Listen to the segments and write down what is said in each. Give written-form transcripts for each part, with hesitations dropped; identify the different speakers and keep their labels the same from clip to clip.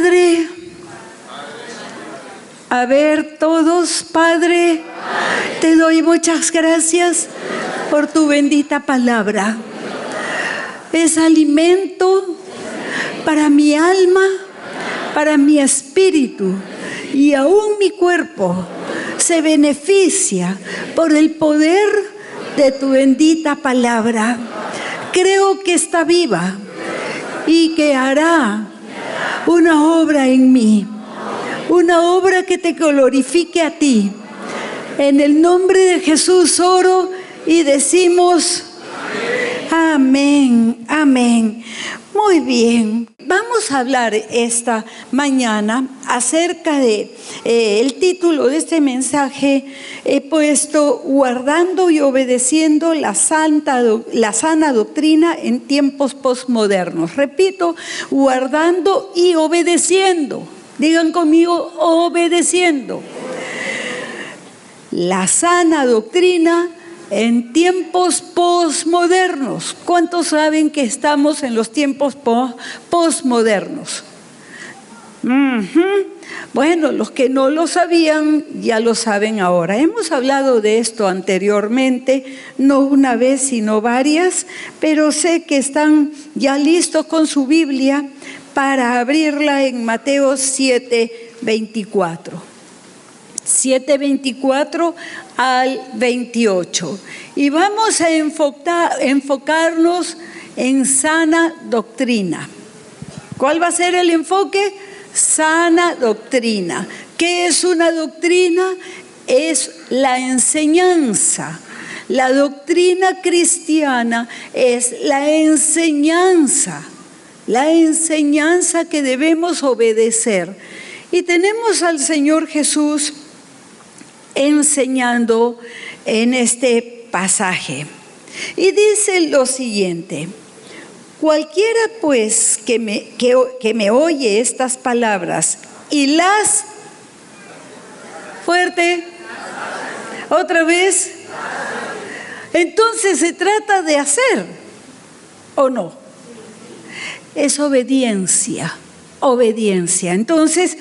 Speaker 1: Padre. A ver todos, Padre, te doy muchas gracias por tu bendita palabra. Es alimento para mi alma, para mi espíritu, y aún mi cuerpo se beneficia por el poder de tu bendita palabra. Creo que está viva y que hará una obra en mí, una obra que te glorifique a ti. En el nombre de Jesús oro y decimos amén, amén. Muy bien, vamos a hablar esta mañana acerca de el título de este mensaje. He puesto guardando y obedeciendo la sana doctrina en tiempos posmodernos. Repito, guardando y obedeciendo. Digan conmigo, obedeciendo. La sana doctrina en tiempos posmodernos. ¿Cuántos saben que estamos en los tiempos posmodernos? Bueno, los que no lo sabían ya lo saben ahora. Hemos hablado de esto anteriormente, no una vez sino varias, pero sé que están ya listos con su Biblia para abrirla en Mateo 7:24. 7:24 al 28. Y vamos a enfocarnos en sana doctrina. ¿Cuál va a ser el enfoque? Sana doctrina. ¿Qué es una doctrina? Es la enseñanza. La doctrina cristiana es la enseñanza que debemos obedecer. Y tenemos al Señor Jesús enseñando en este pasaje. Y dice lo siguiente: cualquiera pues que me oye estas palabras y las... Fuerte. Otra vez. Entonces se trata de hacer, ¿o no? Es obediencia, obediencia. Entonces,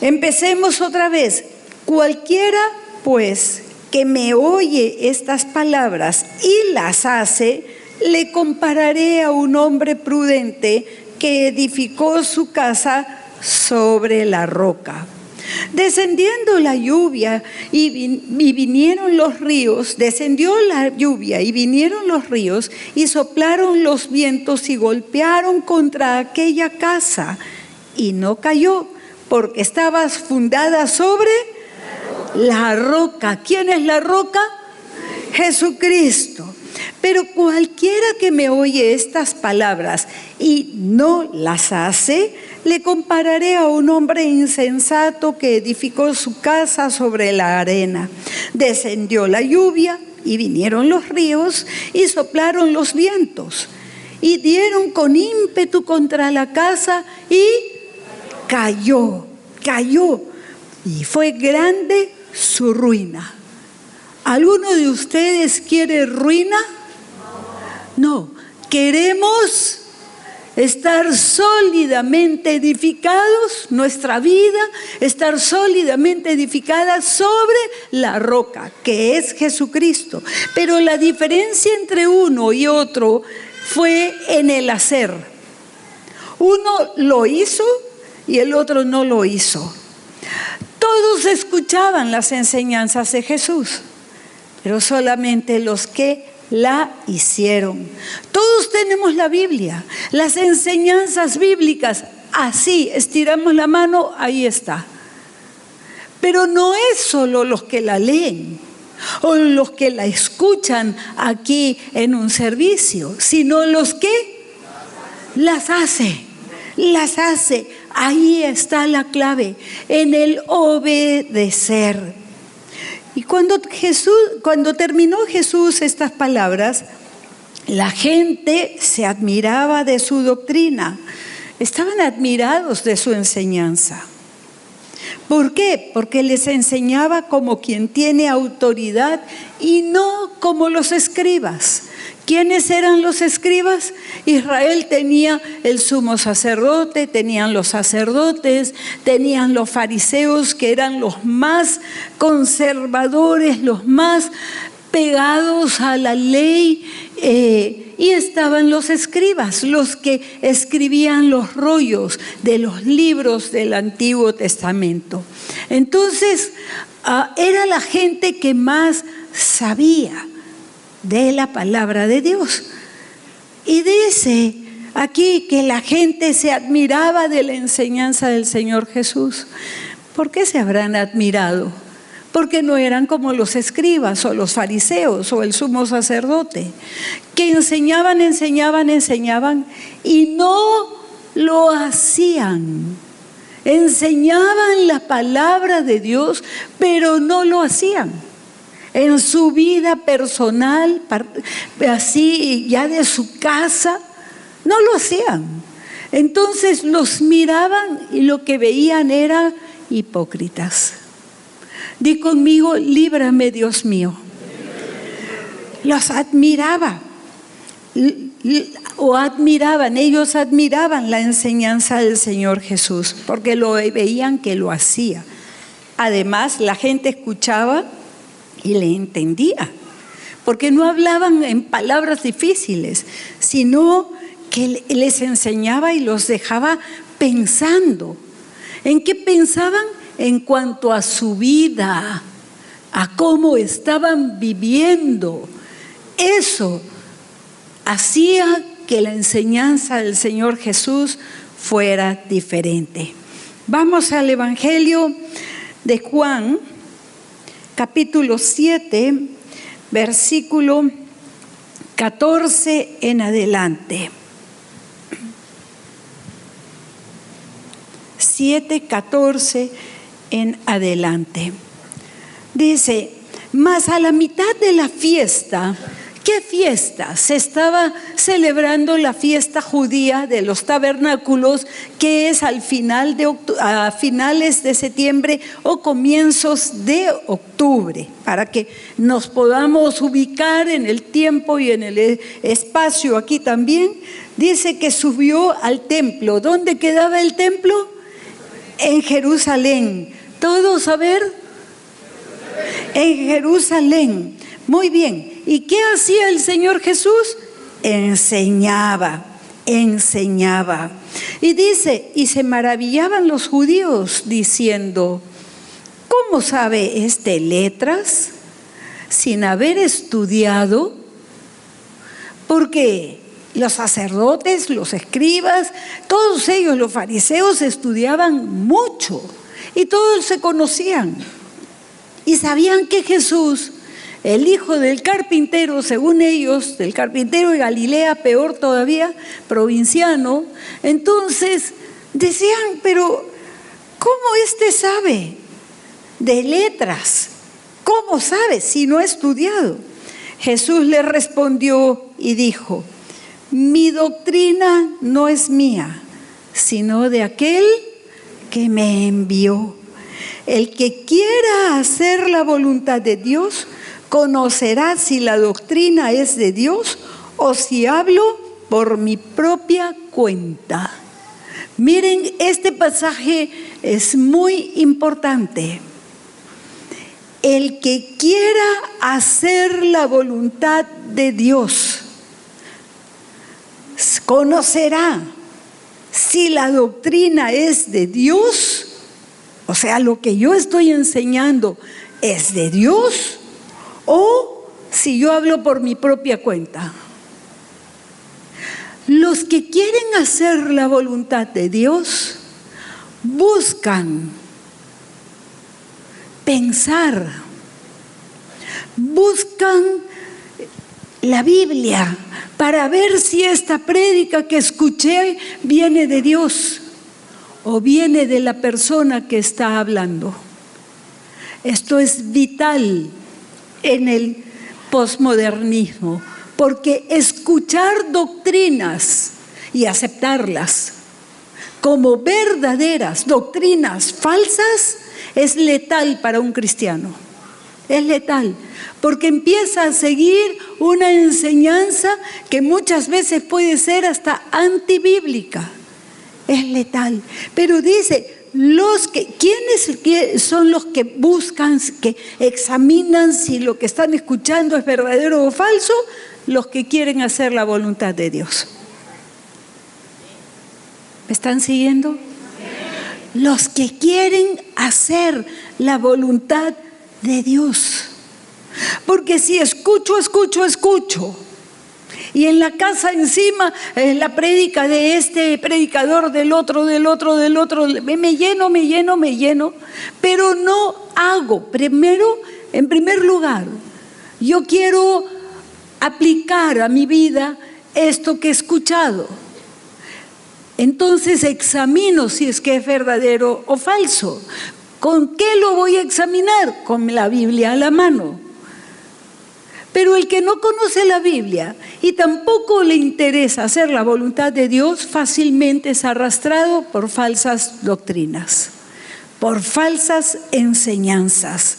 Speaker 1: empecemos otra vez. Cualquiera pues que me oye estas palabras y las hace, le compararé a un hombre prudente que edificó su casa sobre la roca. Descendiendo la lluvia y vinieron los ríos, descendió la lluvia y vinieron los ríos y soplaron los vientos y golpearon contra aquella casa y no cayó porque estaba fundada sobre la roca. ¿Quién es la roca? Jesucristo. Pero cualquiera que me oye estas palabras y no las hace, le compararé a un hombre insensato que edificó su casa sobre la arena. Descendió la lluvia y vinieron los ríos y soplaron los vientos y dieron con ímpetu contra la casa y cayó. Y fue grande su ruina. ¿Alguno de ustedes quiere ruina? No, queremos estar sólidamente edificados, nuestra vida, estar sólidamente edificada sobre la roca, que es Jesucristo. Pero la diferencia entre uno y otro fue en el hacer. Uno lo hizo y el otro no lo hizo. Todos escuchaban las enseñanzas de Jesús, pero solamente los que la hicieron. Todos tenemos la Biblia, las enseñanzas bíblicas, así, estiramos la mano, ahí está. Pero no es solo los que la leen o los que la escuchan aquí en un servicio, sino los que las hace. Ahí está la clave, en el obedecer. Y cuando terminó Jesús estas palabras, la gente se admiraba de su doctrina. Estaban admirados de su enseñanza. ¿Por qué? Porque les enseñaba como quien tiene autoridad y no como los escribas. ¿Quiénes eran los escribas? Israel tenía el sumo sacerdote, tenían los sacerdotes, tenían los fariseos, que eran los más conservadores, los más pegados a la ley, y estaban los escribas, los que escribían los rollos de los libros del Antiguo Testamento. Entonces, era la gente que más sabía de la palabra de Dios. Y dice aquí que la gente se admiraba de la enseñanza del Señor Jesús. ¿Por qué se habrán admirado? Porque no eran como los escribas o los fariseos o el sumo sacerdote, que enseñaban y no lo hacían. Enseñaban la palabra de Dios, pero no lo hacían. En su vida personal, así ya de su casa, no lo hacían. Entonces los miraban y lo que veían eran hipócritas. Di conmigo, líbrame, Dios mío. Los admiraba. Ellos admiraban la enseñanza del Señor Jesús, porque lo veían que lo hacía. Además, la gente escuchaba y le entendía, porque no hablaban en palabras difíciles, sino que les enseñaba y los dejaba pensando. ¿En qué pensaban? En cuanto a su vida, a cómo estaban viviendo. Eso hacía que la enseñanza del Señor Jesús fuera diferente. Vamos al Evangelio de Juan, capítulo 7, versículo 14 en adelante. 7:14 en adelante. Dice: mas a la mitad de la fiesta. ¿Qué fiesta? Se estaba celebrando la fiesta judía de los tabernáculos, que es a finales de septiembre o comienzos de octubre, para que nos podamos ubicar en el tiempo y en el espacio. Aquí también dice que subió al templo. ¿Dónde quedaba el templo? En Jerusalén. ¿Todos a ver? En Jerusalén. Muy bien. ¿Y qué hacía el Señor Jesús? Enseñaba. Y dice, y se maravillaban los judíos diciendo: ¿cómo sabe este letras sin haber estudiado? Porque los sacerdotes, los escribas, todos ellos, los fariseos, estudiaban mucho y todos se conocían y sabían que Jesús, el hijo del carpintero, según ellos, del carpintero de Galilea, peor todavía, provinciano, entonces decían: pero ¿cómo sabe de letras? ¿Cómo sabe si no ha estudiado? Jesús le respondió y dijo: mi doctrina no es mía, sino de aquel que me envió. El que quiera hacer la voluntad de Dios conocerá si la doctrina es de Dios o si hablo por mi propia cuenta. Miren, este pasaje es muy importante. El que quiera hacer la voluntad de Dios conocerá si la doctrina es de Dios, o sea, lo que yo estoy enseñando es de Dios, o si yo hablo por mi propia cuenta. Los que quieren hacer la voluntad de Dios buscan pensar, buscan la Biblia para ver si esta prédica que escuché viene de Dios o viene de la persona que está hablando. Esto es vital en el posmodernismo, porque escuchar doctrinas y aceptarlas como verdaderas doctrinas falsas es letal para un cristiano. Es letal, porque empieza a seguir una enseñanza que muchas veces puede ser hasta antibíblica. Es letal. Pero dice, ¿quiénes son los que buscan, que examinan si lo que están escuchando es verdadero o falso? Los que quieren hacer la voluntad de Dios. ¿Me están siguiendo? Los que quieren hacer la voluntad de Dios. Porque si escucho, y en la casa encima la prédica de este predicador, del otro, me lleno, pero no hago. En primer lugar, yo quiero aplicar a mi vida esto que he escuchado. Entonces examino si es que es verdadero o falso. ¿Con qué lo voy a examinar? Con la Biblia a la mano. Pero el que no conoce la Biblia y tampoco le interesa hacer la voluntad de Dios, fácilmente es arrastrado por falsas doctrinas, por falsas enseñanzas.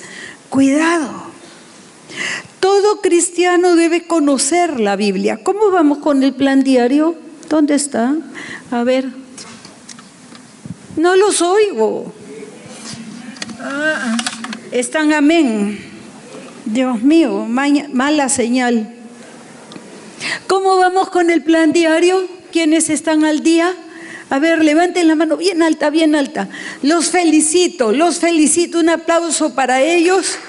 Speaker 1: Cuidado. Todo cristiano debe conocer la Biblia. ¿Cómo vamos con el plan diario? ¿Dónde está? A ver. No los oigo. Están amén. Dios mío, mala señal. ¿Cómo vamos con el plan diario? ¿Quiénes están al día? A ver, levanten la mano bien alta, bien alta. Los felicito. Un aplauso para ellos.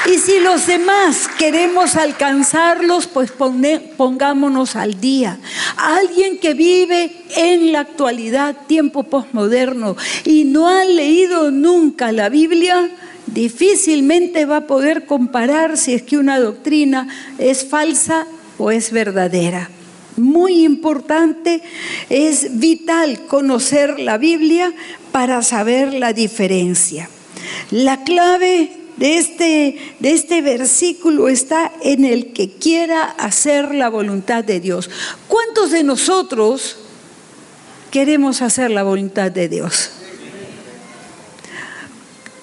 Speaker 1: Y si los demás queremos alcanzarlos, pues pongámonos al día. Alguien que vive en la actualidad, tiempo posmoderno, y no ha leído nunca la Biblia, difícilmente va a poder comparar si es que una doctrina es falsa o es verdadera. Muy importante, es vital conocer la Biblia para saber la diferencia. La clave de este versículo está en el que quiera hacer la voluntad de Dios. ¿Cuántos de nosotros queremos hacer la voluntad de Dios?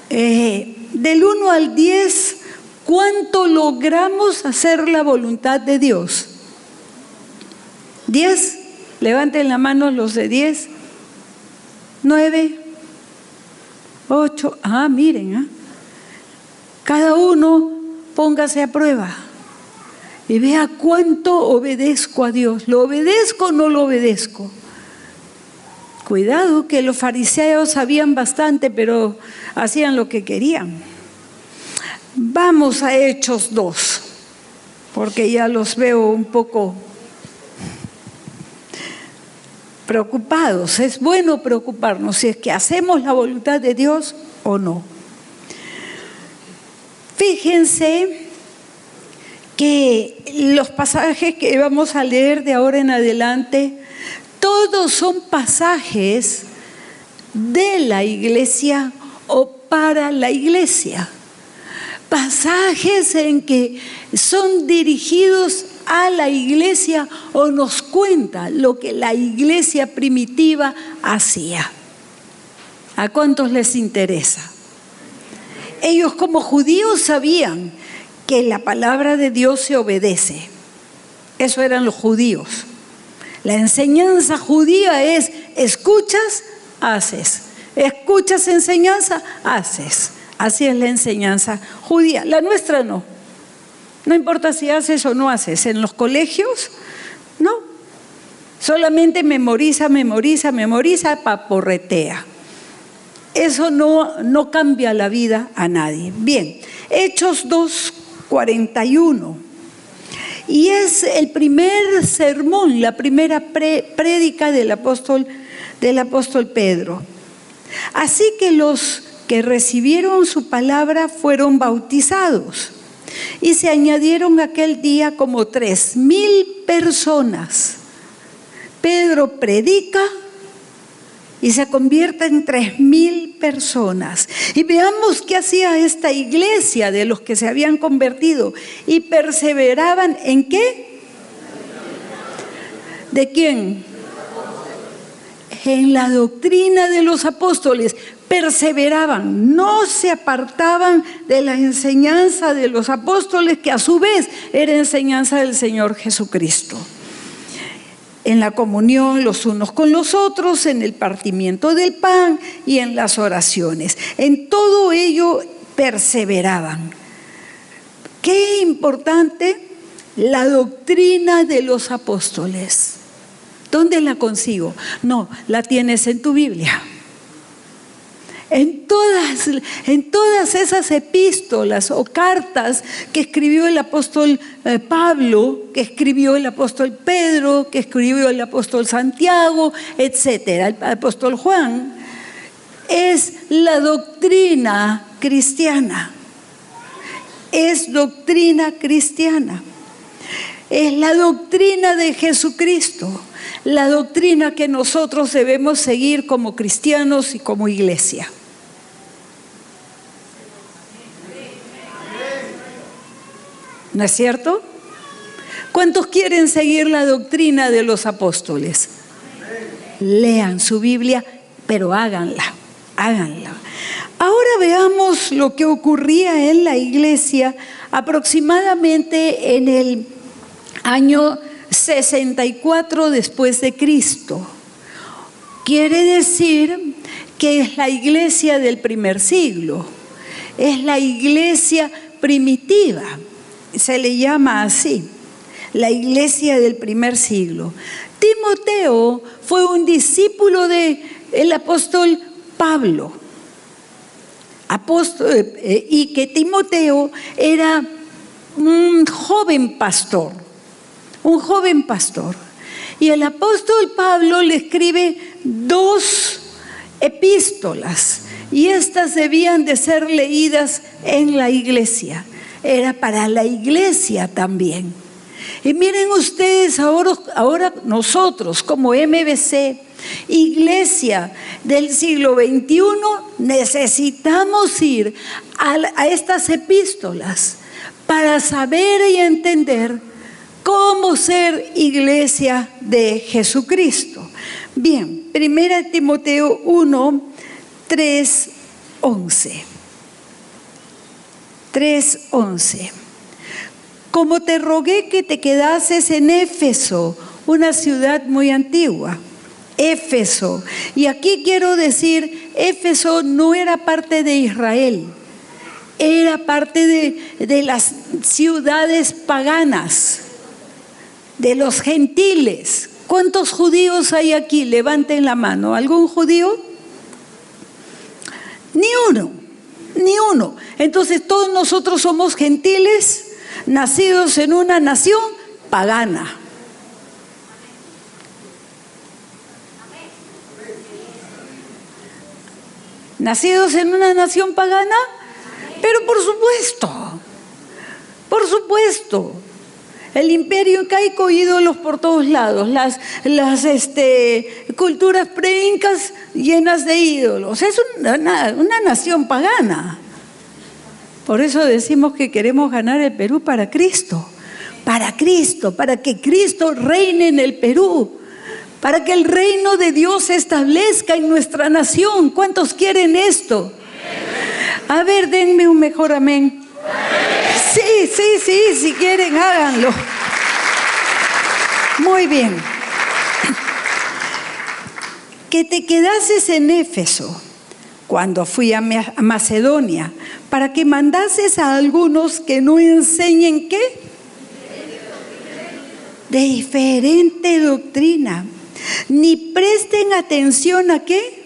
Speaker 1: Del 1 al 10, ¿cuánto logramos hacer la voluntad de Dios? ¿10? Levanten la mano los de 10. 9. 8. Miren, cada uno póngase a prueba y vea cuánto obedezco a Dios. ¿Lo obedezco o no lo obedezco? Cuidado, que los fariseos sabían bastante, pero hacían lo que querían. Vamos a Hechos 2, porque ya los veo un poco preocupados. Es bueno preocuparnos si es que hacemos la voluntad de Dios o no. Fíjense que los pasajes que vamos a leer de ahora en adelante, todos son pasajes de la iglesia o para la iglesia. Pasajes en que son dirigidos a la iglesia o nos cuenta lo que la iglesia primitiva hacía. ¿A cuántos les interesa? Ellos como judíos sabían que la palabra de Dios se obedece. Eso eran los judíos. La enseñanza judía es: escuchas, haces. Escuchas enseñanza, haces. Así es la enseñanza judía. La nuestra no. No importa si haces o no haces. En los colegios, no. Solamente memoriza, paporretea. Eso no cambia la vida a nadie. Bien, Hechos 2:41. Y es el primer sermón, la primera prédica del apóstol Pedro. Así que los que recibieron su palabra fueron bautizados. Y se añadieron aquel día como 3,000 personas. Pedro predica y se convierte en 3,000 personas. Y veamos qué hacía esta iglesia de los que se habían convertido. Y perseveraban ¿en qué? ¿De quién? que en la doctrina de los apóstoles perseveraban, no se apartaban de la enseñanza de los apóstoles, que a su vez era enseñanza del Señor Jesucristo. En la comunión los unos con los otros, en el partimiento del pan y en las oraciones. En todo ello perseveraban. Qué importante la doctrina de los apóstoles. ¿Dónde la consigo? No, la tienes en tu Biblia. En todas esas epístolas o cartas que escribió el apóstol Pablo, que escribió el apóstol Pedro, que escribió el apóstol Santiago, etcétera, el apóstol Juan, es la doctrina cristiana. Es doctrina cristiana. Es la doctrina de Jesucristo, la doctrina que nosotros debemos seguir como cristianos y como iglesia. ¿No es cierto? ¿Cuántos quieren seguir la doctrina de los apóstoles? Lean su Biblia, pero háganla. Ahora veamos lo que ocurría en la iglesia aproximadamente en el año 64 después de Cristo. Quiere decir que es la iglesia del primer siglo, es la iglesia primitiva, se le llama así, la iglesia del primer siglo. Timoteo fue un discípulo del apóstol Pablo, y que Timoteo era un joven pastor. Y el apóstol Pablo le escribe 2 epístolas y estas debían de ser leídas en la iglesia. Era para la iglesia también. Y miren ustedes, ahora nosotros como MBC, iglesia del siglo XXI, necesitamos ir a estas epístolas para saber y entender cómo ser iglesia de Jesucristo. Bien, 1 Timoteo 1, 3, 11. 3:11. Como te rogué que te quedases en Éfeso, una ciudad muy antigua. Éfeso. Y aquí quiero decir, Éfeso no era parte de Israel, era parte de las ciudades paganas, de los gentiles. ¿Cuántos judíos hay aquí? Levanten la mano. ¿Algún judío? Ni uno. Entonces todos nosotros somos gentiles, nacidos en una nación pagana. Nacidos en una nación pagana, pero por supuesto, el imperio incaico, ídolos por todos lados, las culturas preincas llenas de ídolos. Es una nación pagana. Por eso decimos que queremos ganar el Perú para Cristo, para que Cristo reine en el Perú, para que el reino de Dios se establezca en nuestra nación. ¿Cuántos quieren esto? A ver, denme un mejor amén. Sí, si quieren háganlo. Muy bien. Que te quedases en Éfeso cuando fui a Macedonia, para que mandases a algunos que no enseñen ¿qué? De diferente doctrina, ni presten atención a ¿qué?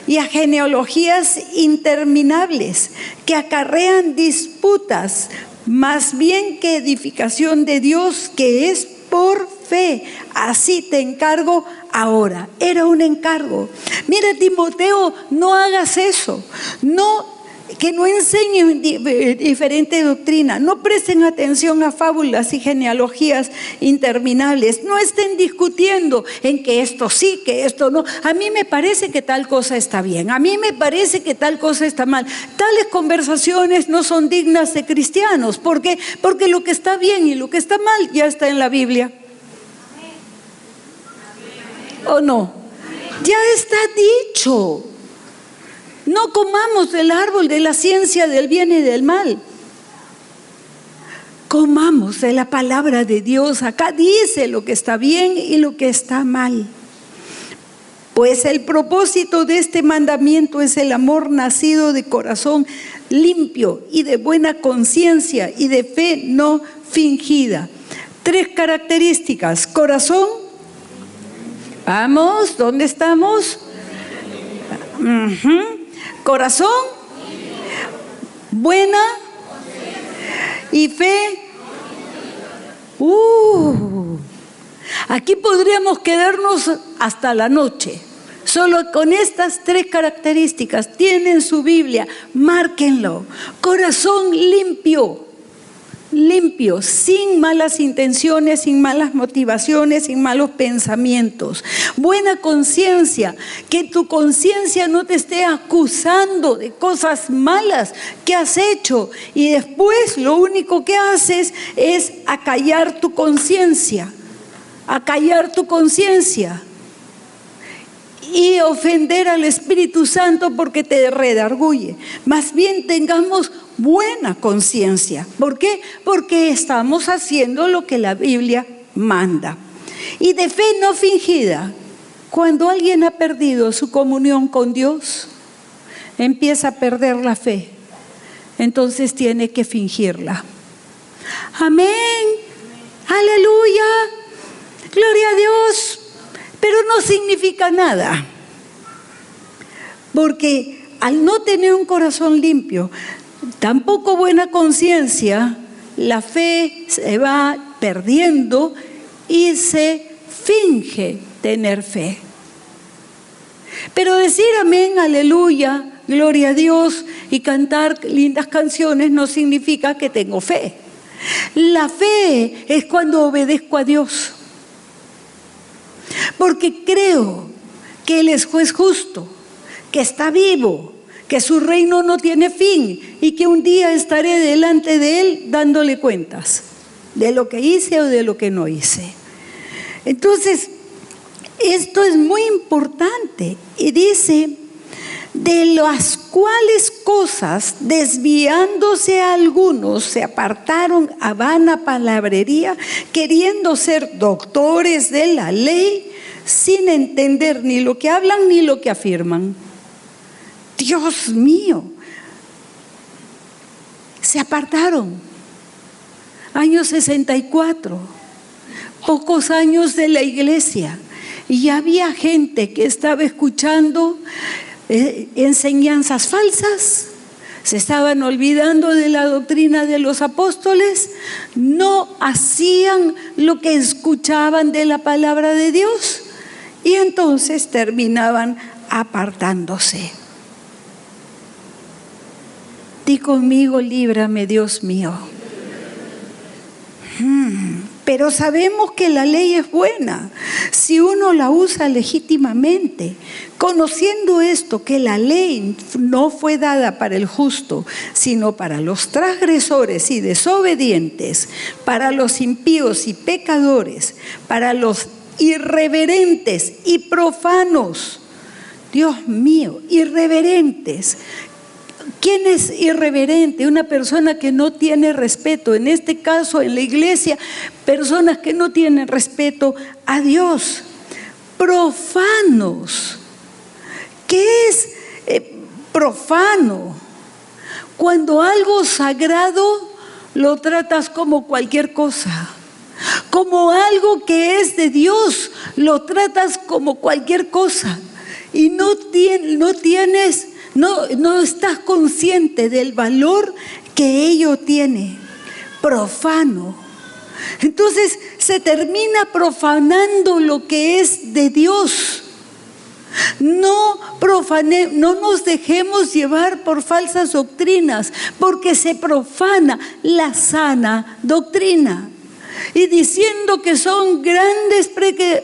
Speaker 1: Y a genealogías interminables que acarrean disputas, más bien que edificación de Dios, que es por fe. Así te encargo ahora. Era un encargo. Mira, Timoteo, no hagas eso. Que no enseñen diferente doctrina, no presten atención a fábulas y genealogías interminables, no estén discutiendo en que esto sí, que esto no. A mí me parece que tal cosa está bien, a mí me parece que tal cosa está mal. Tales conversaciones no son dignas de cristianos. ¿Por qué? Porque lo que está bien y lo que está mal ya está en la Biblia. ¿O no? Ya está dicho. No comamos del árbol de la ciencia del bien y del mal. Comamos de la palabra de Dios. Acá dice lo que está bien y lo que está mal. Pues el propósito de este mandamiento es el amor nacido de corazón limpio y de buena conciencia y de fe no fingida. 3 características. Corazón. Vamos, ¿dónde estamos? Corazón. Buena. Y fe. Aquí podríamos quedarnos hasta la noche. Solo con estas 3 características. Tienen su Biblia, márquenlo. Corazón limpio, limpio, sin malas intenciones, sin malas motivaciones, sin malos pensamientos. Buena conciencia, que tu conciencia no te esté acusando de cosas malas que has hecho y después lo único que haces es acallar tu conciencia. Acallar tu conciencia y ofender al Espíritu Santo porque te redarguye. Más bien tengamos buena conciencia. ¿Por qué? Porque estamos haciendo lo que la Biblia manda. Y de fe no fingida. Cuando alguien ha perdido su comunión con Dios, empieza a perder la fe. Entonces tiene que fingirla. Amén. Aleluya. Gloria a Dios. Pero no significa nada. Porque al no tener un corazón limpio, tampoco buena conciencia, la fe se va perdiendo y se finge tener fe. Pero decir amén, aleluya, gloria a Dios y cantar lindas canciones no significa que tengo fe. La fe es cuando obedezco a Dios. Porque creo que Él es juez justo, que está vivo, que su reino no tiene fin y que un día estaré delante de Él dándole cuentas de lo que hice o de lo que no hice. Entonces, esto es muy importante y dice, de las cuales cosas, desviándose algunos, se apartaron a vana palabrería, queriendo ser doctores de la ley, sin entender ni lo que hablan ni lo que afirman. Dios mío, se apartaron. Año 64, pocos años de la iglesia, y había gente que estaba escuchando enseñanzas falsas, se estaban olvidando de la doctrina de los apóstoles, no hacían lo que escuchaban de la palabra de Dios y entonces terminaban apartándose. Di conmigo, líbrame, Dios mío. Pero sabemos que la ley es buena si uno la usa legítimamente. Conociendo esto, que la ley no fue dada para el justo, sino para los transgresores y desobedientes, para los impíos y pecadores, para los irreverentes y profanos. Dios mío, irreverentes. ¿Quién es irreverente? Una persona que no tiene respeto. En este caso, en la iglesia, personas que no tienen respeto a Dios. Profanos. ¿Qué es profano? Cuando algo sagrado lo tratas como cualquier cosa. Como algo que es de Dios, lo tratas como cualquier cosa. Y no estás consciente del valor que ello tiene. Profano. Entonces se termina profanando lo que es de Dios. No nos dejemos llevar por falsas doctrinas, porque se profana la sana doctrina. Y diciendo que son grandes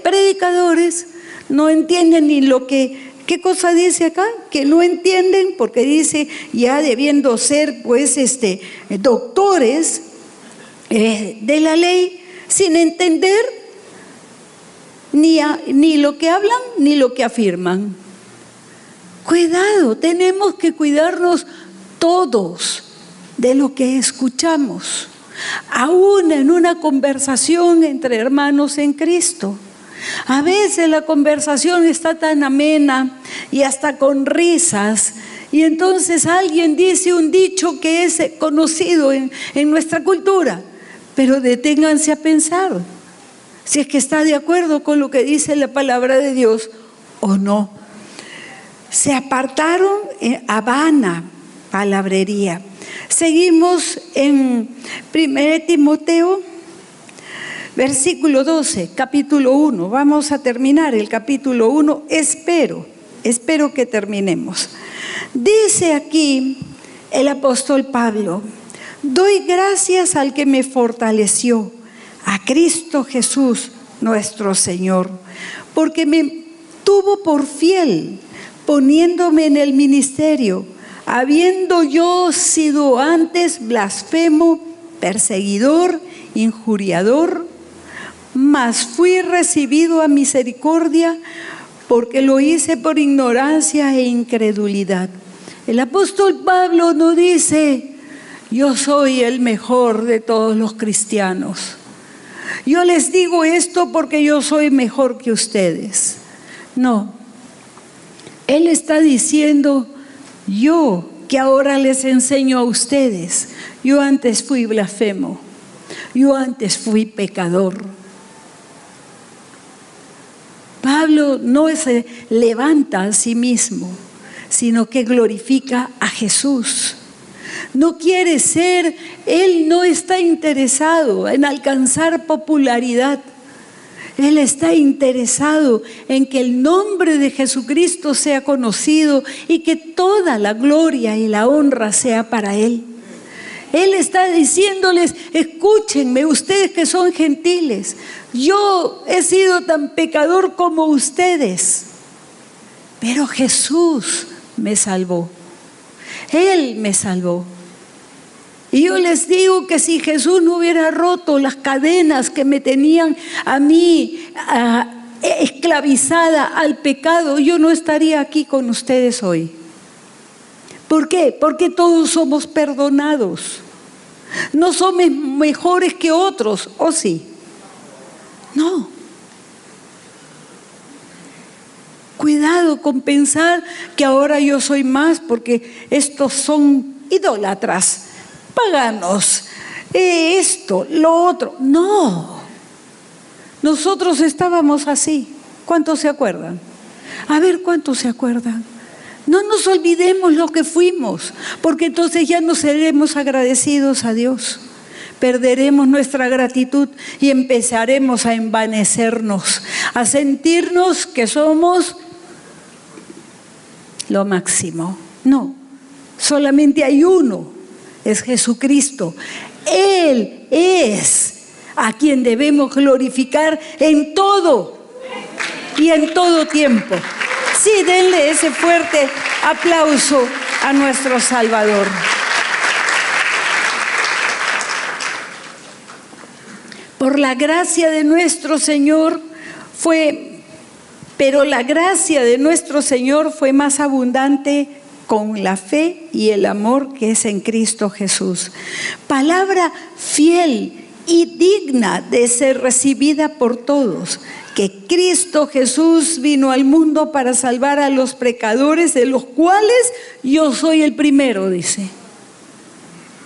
Speaker 1: predicadores, no entienden ni lo que... ¿Qué cosa dice acá? Que no entienden, porque dice ya debiendo ser pues doctores de la ley, sin entender ni lo que hablan ni lo que afirman. Cuidado, tenemos que cuidarnos todos de lo que escuchamos, aún en una conversación entre hermanos en Cristo. A veces la conversación está tan amena y hasta con risas, y entonces alguien dice un dicho que es conocido en nuestra cultura, pero deténganse a pensar si es que está de acuerdo con lo que dice la palabra de Dios o no. Se apartaron a vana palabrería. Seguimos en 1 Timoteo, versículo 12, capítulo 1. Vamos a terminar el capítulo 1, espero que terminemos. Dice aquí el apóstol Pablo: doy gracias al que me fortaleció, a Cristo Jesús nuestro Señor, porque me tuvo por fiel, poniéndome en el ministerio, habiendo yo sido antes blasfemo, perseguidor, injuriador, mas fui recibido a misericordia, porque lo hice por ignorancia e incredulidad. El apóstol Pablo no dice: yo soy el mejor de todos los cristianos, yo les digo esto porque yo soy mejor que ustedes. No, él está diciendo: yo que ahora les enseño a ustedes, yo antes fui blasfemo, yo antes fui pecador. Pablo no se levanta a sí mismo, sino que glorifica a Jesús. No quiere ser, él no está interesado en alcanzar popularidad. Él está interesado en que el nombre de Jesucristo sea conocido y que toda la gloria y la honra sea para Él. Él está diciéndoles: escúchenme ustedes que son gentiles, yo he sido tan pecador como ustedes, pero Jesús me salvó, Él me salvó. Y yo les digo que si Jesús no hubiera roto las cadenas que me tenían a mí esclavizada al pecado, yo no estaría aquí con ustedes hoy. ¿Por qué? Porque todos somos perdonados. No somos mejores que otros, ¿o sí? No. Cuidado con pensar que ahora yo soy más porque estos son idólatras, paganos, esto, lo otro. No, nosotros estábamos así. ¿Cuántos se acuerdan? A ver, ¿cuántos se acuerdan? No nos olvidemos lo que fuimos, porque entonces ya no seremos agradecidos a Dios. Perderemos nuestra gratitud y empezaremos a envanecernos, a sentirnos que somos lo máximo. No, solamente hay uno. Es Jesucristo. Él es a quien debemos glorificar en todo y en todo tiempo. Sí, denle ese fuerte aplauso a nuestro Salvador. Por la gracia de nuestro Señor pero la gracia de nuestro Señor fue más abundante con la fe y el amor que es en Cristo Jesús. Palabra fiel y digna de ser recibida por todos, que Cristo Jesús vino al mundo para salvar a los pecadores, de los cuales yo soy el primero, dice.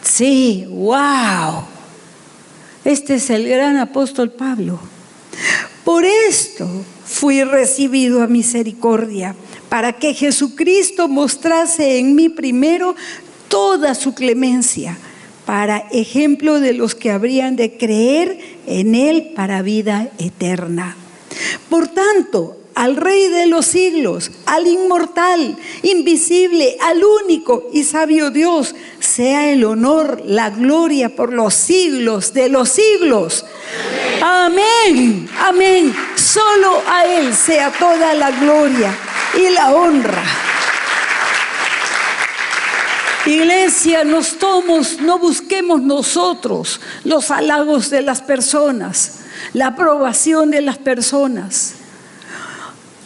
Speaker 1: Sí, wow. Este es el gran apóstol Pablo. Por esto fui recibido a misericordia, para que Jesucristo mostrase en mí primero toda su clemencia, para ejemplo de los que habrían de creer en Él para vida eterna. Por tanto, al Rey de los siglos, al inmortal, invisible, al único y sabio Dios, sea el honor, la gloria por los siglos de los siglos. Amén, amén. Solo a Él sea toda la gloria y la honra. Iglesia, no busquemos nosotros los halagos de las personas, la aprobación de las personas.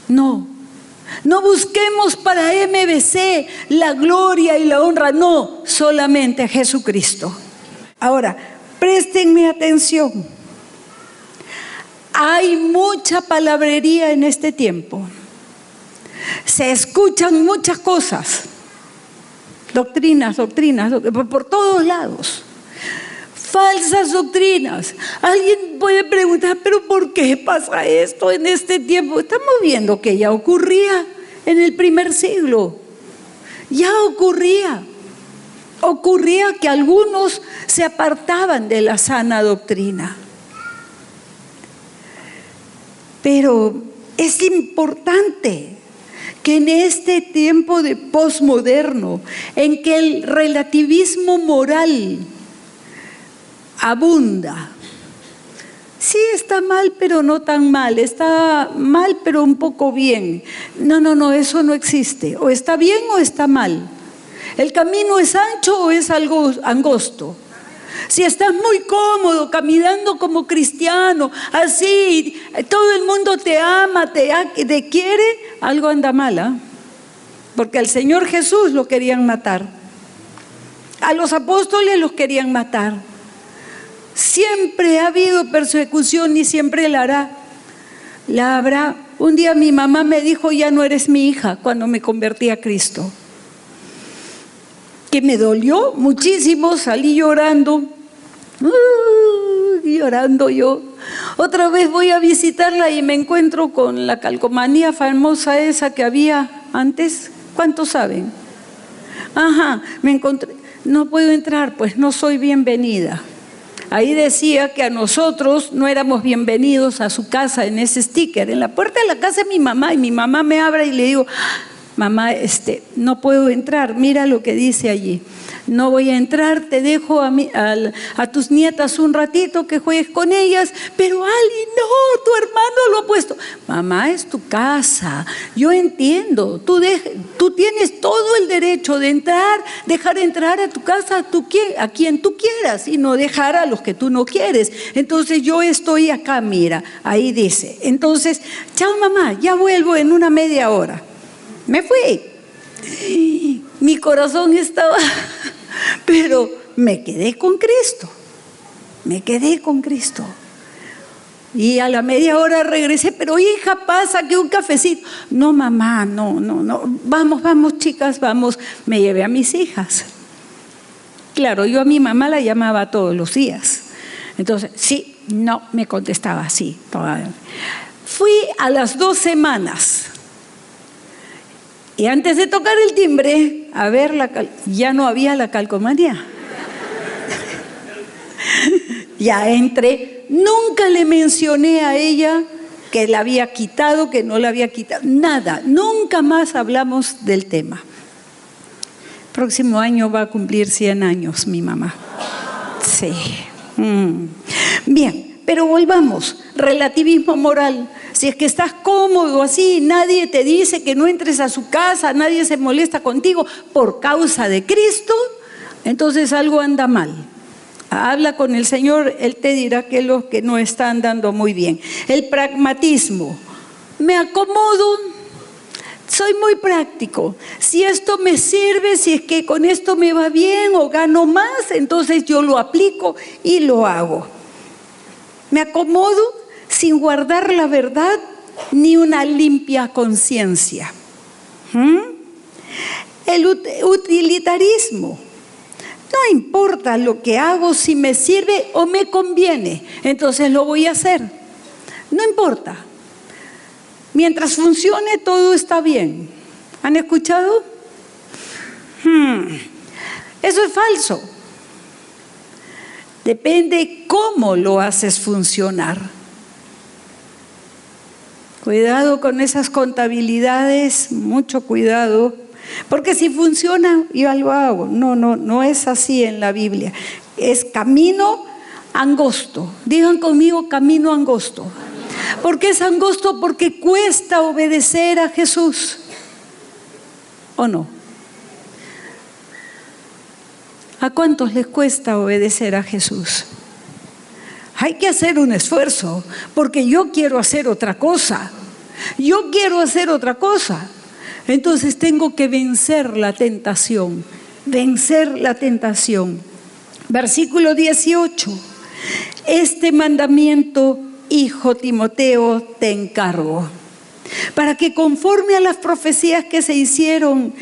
Speaker 1: No. No busquemos para MBC la gloria y la honra, no, solamente a Jesucristo. Ahora, préstenme atención. Hay mucha palabrería en este tiempo. Se escuchan muchas cosas. Doctrinas, por todos lados. Falsas doctrinas. Alguien puede preguntar, ¿pero por qué pasa esto en este tiempo? Estamos viendo que ya ocurría en el primer siglo. Ya ocurría. Ocurría que algunos se apartaban de la sana doctrina. Pero es importante que en este tiempo de posmoderno, en que el relativismo moral abunda. Sí, está mal, pero no tan mal. Está mal, pero un poco bien. No, eso no existe. O está bien o está mal. ¿El camino es ancho o es algo angosto? Si estás muy cómodo caminando como cristiano, así, todo el mundo te ama, te quiere, algo anda mal, ¿eh? Porque al Señor Jesús lo querían matar. A los apóstoles los querían matar. Siempre ha habido persecución y siempre la habrá. Un día mi mamá me dijo, ya no eres mi hija, cuando me convertí a Cristo. Que me dolió muchísimo, salí llorando. Llorando yo. Otra vez voy a visitarla y me encuentro con la calcomanía famosa esa que había antes. ¿Cuántos saben? Ajá, me encontré. No puedo entrar, pues no soy bienvenida. Ahí decía que a nosotros no éramos bienvenidos a su casa en ese sticker. En la puerta de la casa de mi mamá, y mi mamá me abre y le digo, mamá, no puedo entrar, mira lo que dice allí. No voy a entrar, te dejo a tus nietas un ratito que juegues con ellas, pero alguien, no, tu hermano lo ha puesto. Mamá, es tu casa, yo entiendo, tú tienes todo el derecho de dejar entrar a tu casa a quien tú quieras y no dejar a los que tú no quieres. Entonces yo estoy acá, mira, ahí dice. Entonces, chao mamá, ya vuelvo en una media hora. Me fui. Mi corazón estaba, pero me quedé con Cristo. Y a la media hora regresé, pero hija, pasa que un cafecito. No, mamá, no. Vamos, chicas, vamos. Me llevé a mis hijas. Claro, yo a mi mamá la llamaba todos los días. Entonces, sí, no, me contestaba sí. Todavía. Fui a las 2 semanas. Y antes de tocar el timbre, a ver, ya no había la calcomanía. Ya entré, nunca le mencioné a ella que la había quitado, que no la había quitado, nada, nunca más hablamos del tema. Próximo año va a cumplir 100 años mi mamá. Sí. Bien, pero volvamos, relativismo moral. Si es que estás cómodo así, nadie te dice que no entres a su casa, nadie se molesta contigo por causa de Cristo, entonces algo anda mal. Habla con el Señor, Él te dirá que es lo que no está andando muy bien. El pragmatismo. Me acomodo, soy muy práctico. Si esto me sirve, si es que con esto me va bien o gano más, entonces yo lo aplico y lo hago. Me acomodo sin guardar la verdad ni una limpia conciencia. El utilitarismo. No importa lo que hago, si me sirve o me conviene, entonces lo voy a hacer. No importa. Mientras funcione, todo está bien. ¿Han escuchado? Eso es falso. Depende cómo lo haces funcionar. Cuidado con esas contabilidades, mucho cuidado, porque si funciona, yo lo hago. No es así en la Biblia. Es camino angosto. Digan conmigo, camino angosto. ¿Por qué es angosto? Porque cuesta obedecer a Jesús. ¿O no? ¿A cuántos les cuesta obedecer a Jesús? Hay que hacer un esfuerzo, porque yo quiero hacer otra cosa. Yo quiero hacer otra cosa. Entonces tengo que vencer la tentación. Vencer la tentación. Versículo 18. Este mandamiento, hijo Timoteo, te encargo, para que conforme a las profecías que se hicieron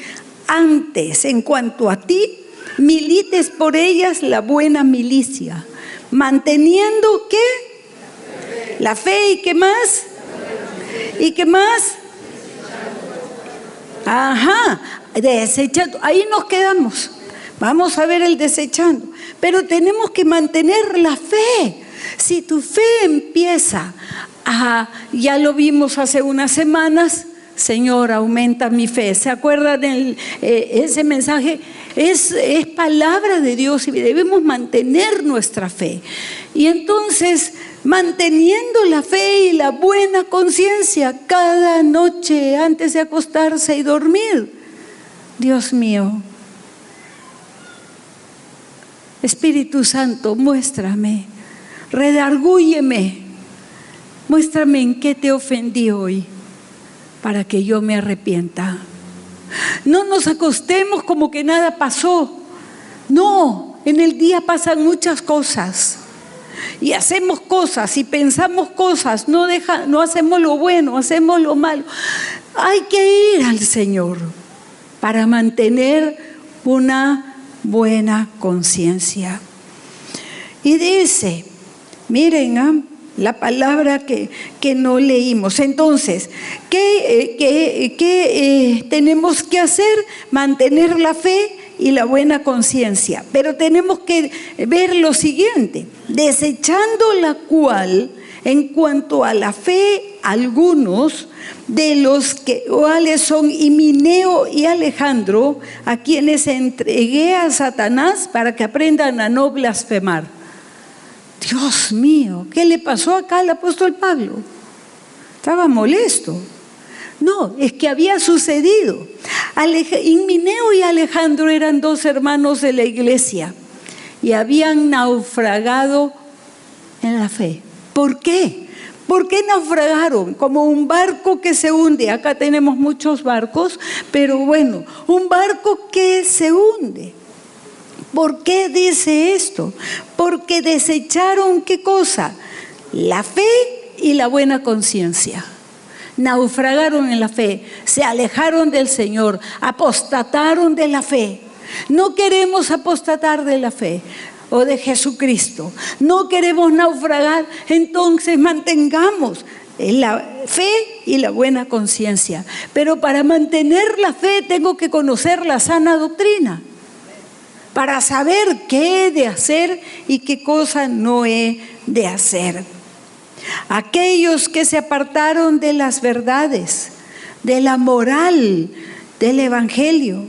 Speaker 1: antes en cuanto a ti, milites por ellas la buena milicia, manteniendo ¿qué? La fe. ¿Y qué más? ¿Y qué más? Ajá, desechando. Ahí nos quedamos. Vamos a ver el desechando. Pero tenemos que mantener la fe. Si tu fe empieza ya lo vimos hace unas semanas, Señor, aumenta mi fe. ¿Se acuerdan ese mensaje? Es palabra de Dios y debemos mantener nuestra fe. Y entonces, manteniendo la fe y la buena conciencia cada noche antes de acostarse y dormir. Dios mío, Espíritu Santo, muéstrame, redargúyeme, muéstrame en qué te ofendí hoy, para que yo me arrepienta. No nos acostemos como que nada pasó. No, en el día pasan muchas cosas. Y hacemos cosas y pensamos cosas, no hacemos lo bueno, hacemos lo malo. Hay que ir al Señor para mantener una buena conciencia. Y dice, miren, la palabra que no leímos. Entonces, ¿qué tenemos que hacer? Mantener la fe y la buena conciencia. Pero tenemos que ver lo siguiente: desechando la cual, en cuanto a la fe, algunos de los cuales son Himeneo y Alejandro, a quienes entregué a Satanás para que aprendan a no blasfemar. Dios mío, ¿qué le pasó acá al apóstol Pablo? Estaba molesto. No, es que había sucedido. Himeneo y Alejandro eran dos hermanos de la iglesia y habían naufragado en la fe. ¿Por qué? ¿Por qué naufragaron? Como un barco que se hunde. Acá tenemos muchos barcos, pero bueno, un barco que se hunde. ¿Por qué dice esto? Porque desecharon ¿qué cosa? La fe y la buena conciencia. Naufragaron en la fe, se alejaron del Señor, apostataron de la fe. No queremos apostatar de la fe o de Jesucristo. No queremos naufragar, entonces mantengamos la fe y la buena conciencia. Pero para mantener la fe tengo que conocer la sana doctrina, para saber qué he de hacer y qué cosa no he de hacer. Aquellos que se apartaron de las verdades, de la moral del Evangelio,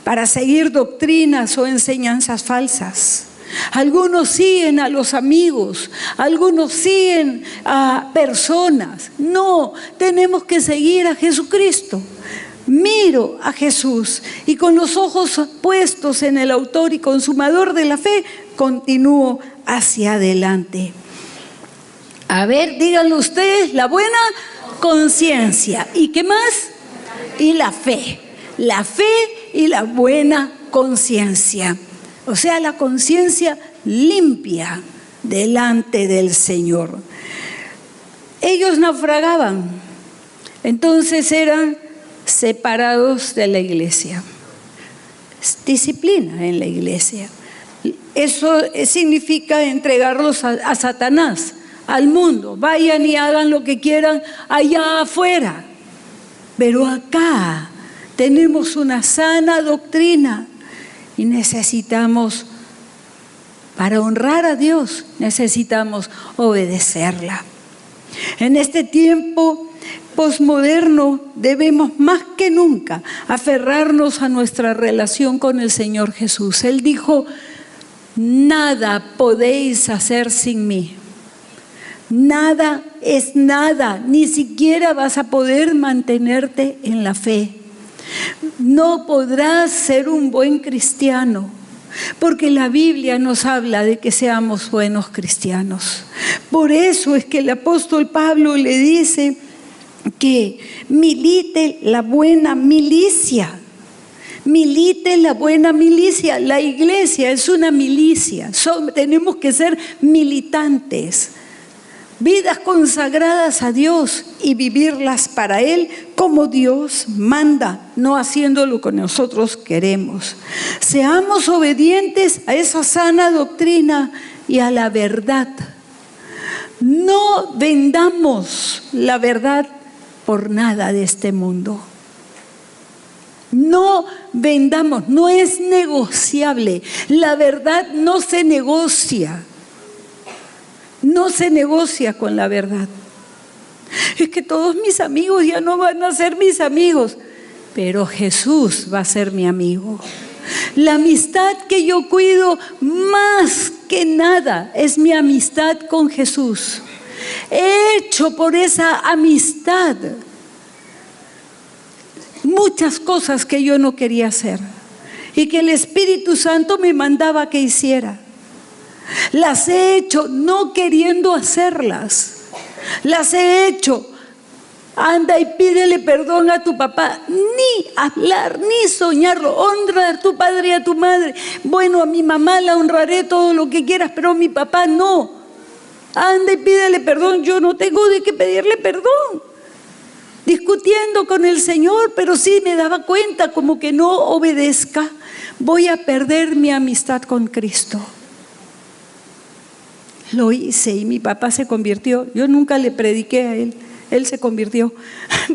Speaker 1: para seguir doctrinas o enseñanzas falsas. Algunos siguen a los amigos, algunos siguen a personas. No, tenemos que seguir a Jesucristo. Miro a Jesús y con los ojos puestos en el autor y consumador de la fe, continúo hacia adelante. A ver, díganlo ustedes, la buena conciencia. ¿Y qué más? Y la fe. La fe y la buena conciencia. O sea, la conciencia limpia delante del Señor. Ellos naufragaban, entonces eran separados de la iglesia. Disciplina en la iglesia. Eso significa entregarlos a Satanás, al mundo. Vayan y hagan lo que quieran allá afuera. Pero acá tenemos una sana doctrina y necesitamos, para honrar a Dios, necesitamos obedecerla. En este tiempo posmoderno debemos más que nunca aferrarnos a nuestra relación con el Señor Jesús. Él dijo: nada podéis hacer sin mí. Nada es nada, ni siquiera vas a poder mantenerte en la fe. No podrás ser un buen cristiano, porque la Biblia nos habla de que seamos buenos cristianos. Por eso es que el apóstol Pablo le dice que milite la buena milicia. Milite la buena milicia. La iglesia es una milicia. Tenemos que ser militantes. Vidas consagradas a Dios y vivirlas para Él como Dios manda, no haciendo lo que nosotros queremos. Seamos obedientes a esa sana doctrina y a la verdad. No vendamos la verdad por nada de este mundo. No vendamos, no es negociable. La verdad no se negocia. No se negocia con la verdad. Es que todos mis amigos ya no van a ser mis amigos, pero Jesús va a ser mi amigo. La amistad que yo cuido más que nada es mi amistad con Jesús. He hecho por esa amistad muchas cosas que yo no quería hacer y que el Espíritu Santo me mandaba que hiciera. Las he hecho no queriendo hacerlas. Las he hecho. Anda y pídele perdón a tu papá. Ni hablar, ni soñarlo. Honra a tu padre y a tu madre. Bueno, a mi mamá la honraré todo lo que quieras, pero a mi papá no. Anda y pídele perdón. Yo no tengo de qué pedirle perdón. Discutiendo con el Señor, pero sí me daba cuenta, como que no obedezca, voy a perder mi amistad con Cristo. Lo hice y mi papá se convirtió. Yo nunca le prediqué a él se convirtió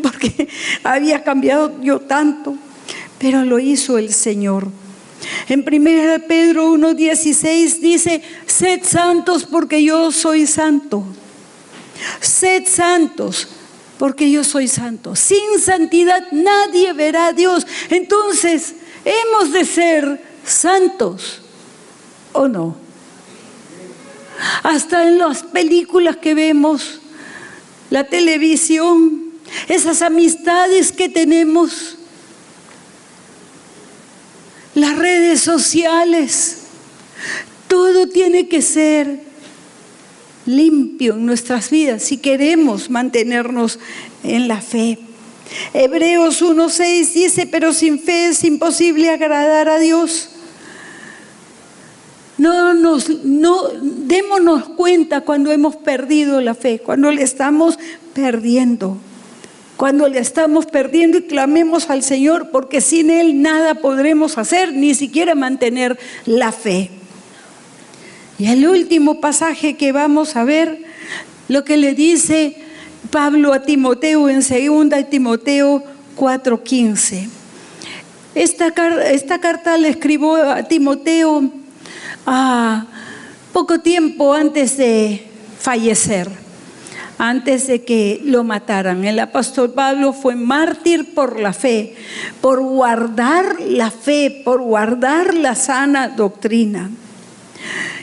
Speaker 1: porque había cambiado yo tanto, pero lo hizo el Señor. En 1 Pedro 1:16 dice: sed santos porque yo soy santo. Sed santos porque yo soy santo. Sin santidad nadie verá a Dios. Entonces, hemos de ser santos, ¿o no? Hasta en las películas que vemos, la televisión, esas amistades que tenemos, las redes sociales, todo tiene que ser limpio en nuestras vidas si queremos mantenernos en la fe. Hebreos 1:6 dice: pero sin fe es imposible agradar a Dios. Démonos cuenta cuando hemos perdido la fe, cuando le estamos perdiendo. Cuando le estamos perdiendo, y clamemos al Señor, porque sin Él nada podremos hacer, ni siquiera mantener la fe. Y el último pasaje que vamos a ver, lo que le dice Pablo a Timoteo en 2 Timoteo 4:15. Esta carta la escribió a Timoteo poco tiempo antes de fallecer, antes de que lo mataran. El apóstol Pablo fue mártir por la fe, por guardar la fe, por guardar la sana doctrina.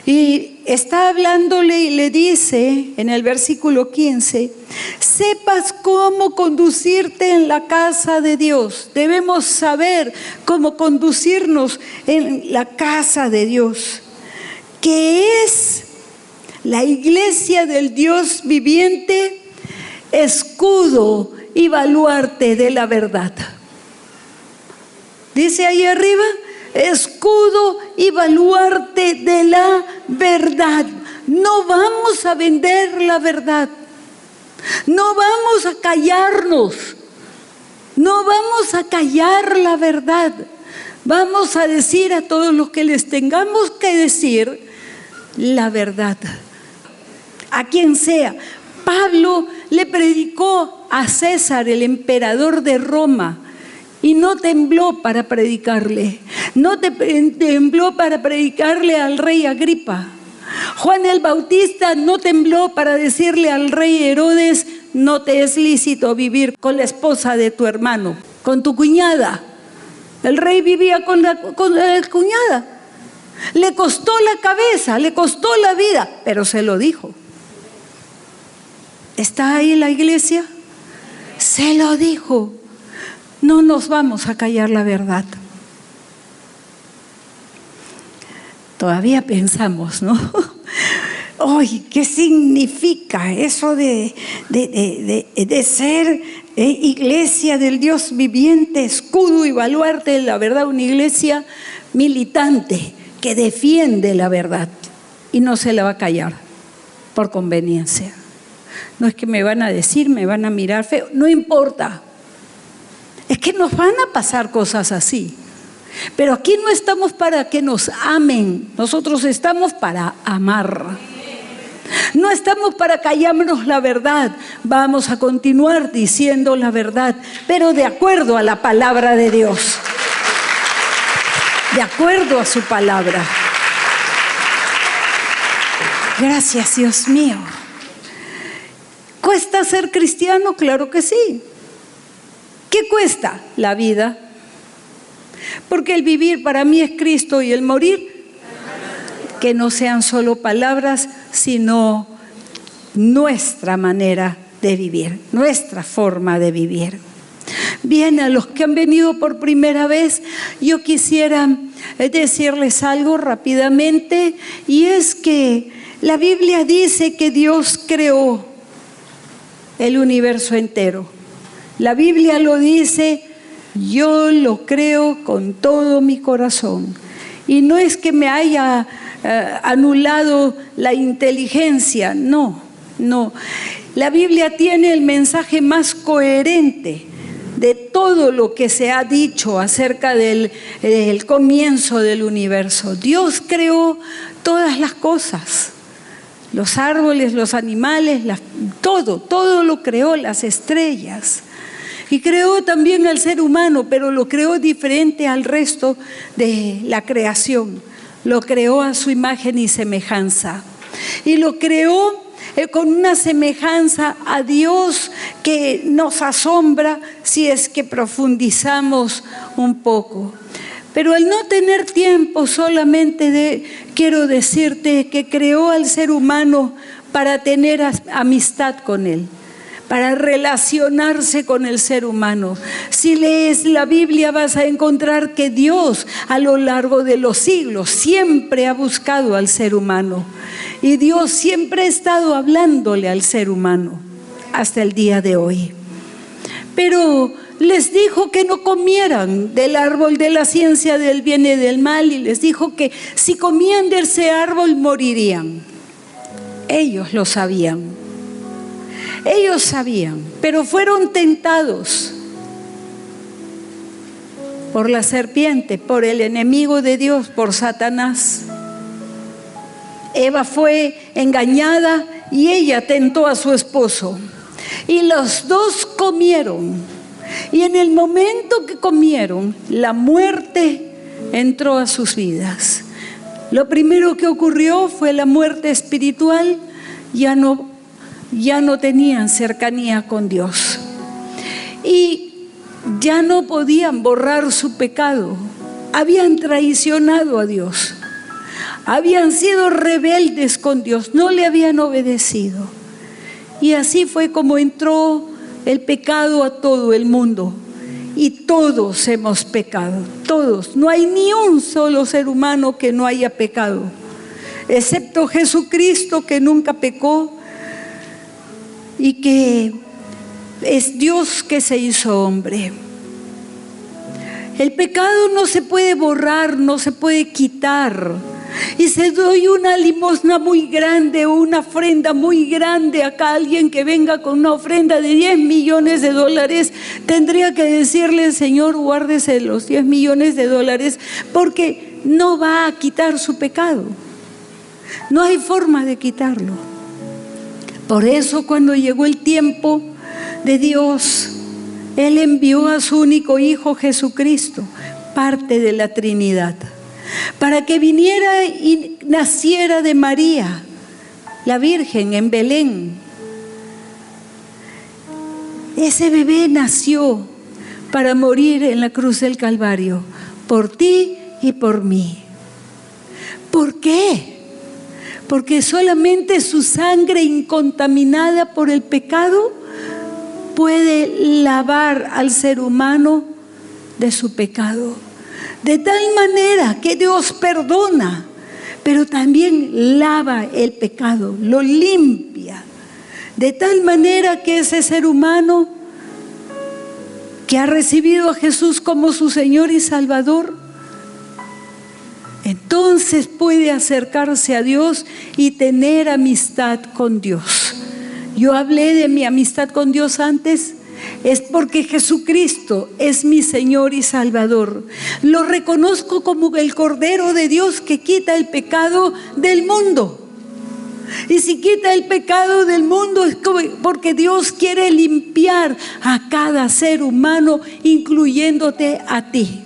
Speaker 1: Y está hablándole y le dice en el versículo 15: sepas cómo conducirte en la casa de Dios. Debemos saber cómo conducirnos en la casa de Dios, que es la iglesia del Dios viviente, escudo y baluarte de la verdad. Dice ahí arriba: escudo y baluarte de la verdad. No vamos a vender la verdad. No vamos a callarnos. No vamos a callar la verdad. Vamos a decir a todos los que les tengamos que decir la verdad. A quien sea. Pablo le predicó a César, el emperador de Roma, y no tembló para predicarle. No tembló para predicarle al rey Agripa. Juan el Bautista no tembló para decirle al rey Herodes: no te es lícito vivir con la esposa de tu hermano, con tu cuñada. El rey vivía con la cuñada. Le costó la cabeza, le costó la vida, pero se lo dijo. ¿Está ahí la iglesia? Se lo dijo. No nos vamos a callar la verdad. Todavía pensamos, ¿no? ¡ay! ¿Qué significa eso de ser iglesia del Dios viviente, escudo y baluarte de la verdad? Una iglesia militante que defiende la verdad y no se la va a callar por conveniencia. No es que me van a decir, me van a mirar feo, no importa. Es que nos van a pasar cosas así. Pero aquí no estamos para que nos amen, nosotros estamos para amar. No estamos para callarnos la verdad, vamos a continuar diciendo la verdad, pero de acuerdo a la palabra de Dios, de acuerdo a su palabra. Gracias, Dios mío. ¿Cuesta ser cristiano? Claro que sí. ¿Qué cuesta? La vida. Porque el vivir para mí es Cristo y el morir, que no sean solo palabras, sino nuestra manera de vivir, nuestra forma de vivir. Bien, a los que han venido por primera vez, yo quisiera decirles algo rápidamente, y es que la Biblia dice que Dios creó el universo entero. La Biblia lo dice. Yo lo creo con todo mi corazón. Y no es que me haya anulado la inteligencia, no. La Biblia tiene el mensaje más coherente de todo lo que se ha dicho acerca del comienzo del universo. Dios creó todas las cosas, los árboles, los animales, todo lo creó, las estrellas. Y creó también al ser humano, pero lo creó diferente al resto de la creación. Lo creó a su imagen y semejanza. Y lo creó con una semejanza a Dios que nos asombra si es que profundizamos un poco. Pero al no tener tiempo solamente quiero decirte que creó al ser humano para tener amistad con él, para relacionarse con el ser humano. Si lees la Biblia vas a encontrar que Dios a lo largo de los siglos siempre ha buscado al ser humano. Y Dios siempre ha estado hablándole al ser humano hasta el día de hoy. Pero les dijo que no comieran del árbol de la ciencia del bien y del mal, y les dijo que si comían de ese árbol morirían. Ellos lo sabían. Ellos sabían, pero fueron tentados por la serpiente, por el enemigo de Dios, por Satanás. Eva fue engañada y ella tentó a su esposo. Y los dos comieron. Y en el momento que comieron, la muerte entró a sus vidas. Lo primero que ocurrió fue la muerte espiritual. Ya no tenían cercanía con Dios y ya no podían borrar su pecado. Habían traicionado a Dios, habían sido rebeldes con Dios, no le habían obedecido. Y así fue como entró el pecado a todo el mundo. Y todos hemos pecado, todos. No hay ni un solo ser humano que no haya pecado, excepto Jesucristo, que nunca pecó y que es Dios que se hizo hombre. El pecado no se puede borrar, no se puede quitar. Y se doy una limosna muy grande, una ofrenda muy grande acá, alguien que venga con una ofrenda de $10 millones, tendría que decirle: Señor, guárdese los $10 millones, porque no va a quitar su pecado. No hay forma de quitarlo. Por eso, cuando llegó el tiempo de Dios, Él envió a su único Hijo Jesucristo, parte de la Trinidad, para que viniera y naciera de María, la Virgen, en Belén. Ese bebé nació para morir en la cruz del Calvario, por ti y por mí. ¿Por qué? Porque solamente su sangre incontaminada por el pecado puede lavar al ser humano de su pecado. De tal manera que Dios perdona, pero también lava el pecado, lo limpia, de tal manera que ese ser humano que ha recibido a Jesús como su Señor y Salvador, entonces puede acercarse a Dios y tener amistad con Dios. Yo hablé de mi amistad con Dios antes. Es porque Jesucristo es mi Señor y Salvador. Lo reconozco como el Cordero de Dios que quita el pecado del mundo. Y si quita el pecado del mundo es porque Dios quiere limpiar a cada ser humano, incluyéndote a ti.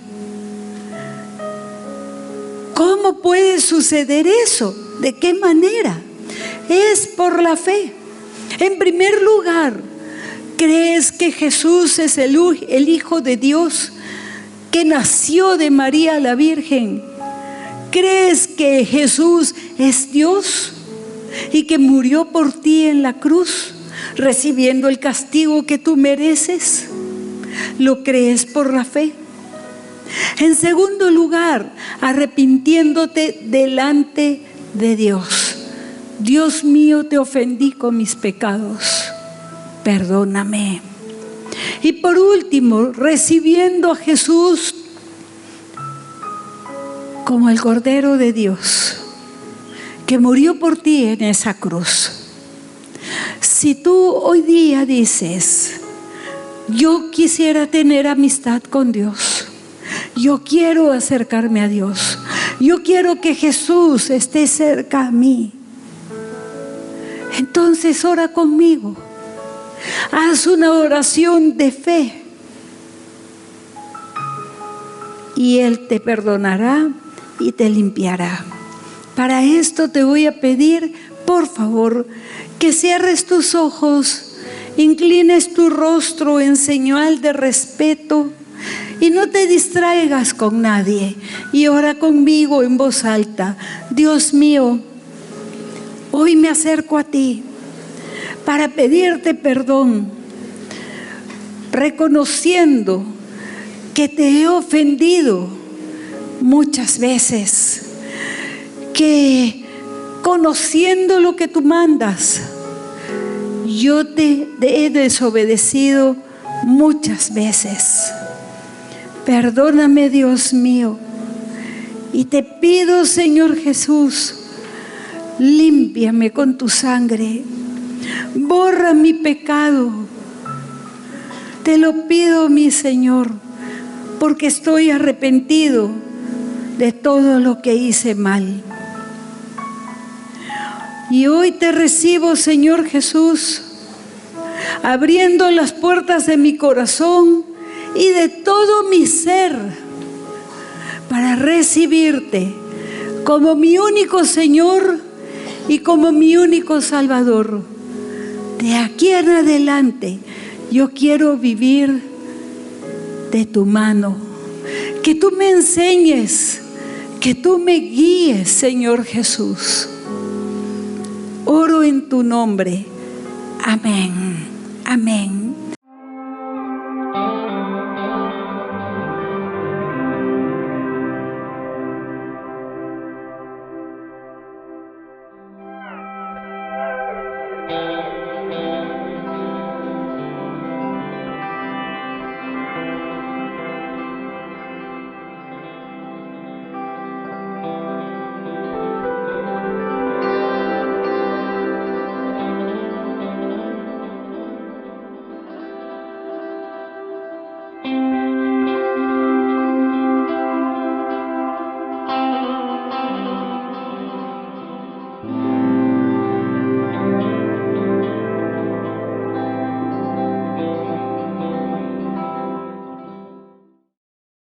Speaker 1: ¿Cómo puede suceder eso? ¿De qué manera? Es por la fe. En primer lugar, ¿crees que Jesús es el Hijo de Dios que nació de María la Virgen? ¿Crees que Jesús es Dios y que murió por ti en la cruz, recibiendo el castigo que tú mereces? ¿Lo crees por la fe? En segundo lugar, arrepintiéndote delante de Dios. Dios mío, te ofendí con mis pecados. Perdóname. Y por último, recibiendo a Jesús como el Cordero de Dios que murió por ti en esa cruz. Si tú hoy día dices: yo quisiera tener amistad con Dios, yo quiero acercarme a Dios, yo quiero que Jesús esté cerca a mí, entonces ora conmigo. Haz una oración de fe y Él te perdonará y te limpiará. Para esto te voy a pedir, por favor, que cierres tus ojos, inclines tu rostro en señal de respeto y no te distraigas con nadie. Y ora conmigo en voz alta: Dios mío, hoy me acerco a ti para pedirte perdón, reconociendo que te he ofendido muchas veces, que conociendo lo que tú mandas, yo te he desobedecido muchas veces. Perdóname, Dios mío, y te pido, Señor Jesús, límpiame con tu sangre, borra mi pecado. Te lo pido, mi Señor, porque estoy arrepentido de todo lo que hice mal. Y hoy te recibo, Señor Jesús, abriendo las puertas de mi corazón y de todo mi ser para recibirte como mi único Señor y como mi único Salvador. De aquí en adelante yo quiero vivir de tu mano, que tú me enseñes, que tú me guíes, Señor Jesús. Oro en tu nombre. Amén. Amén.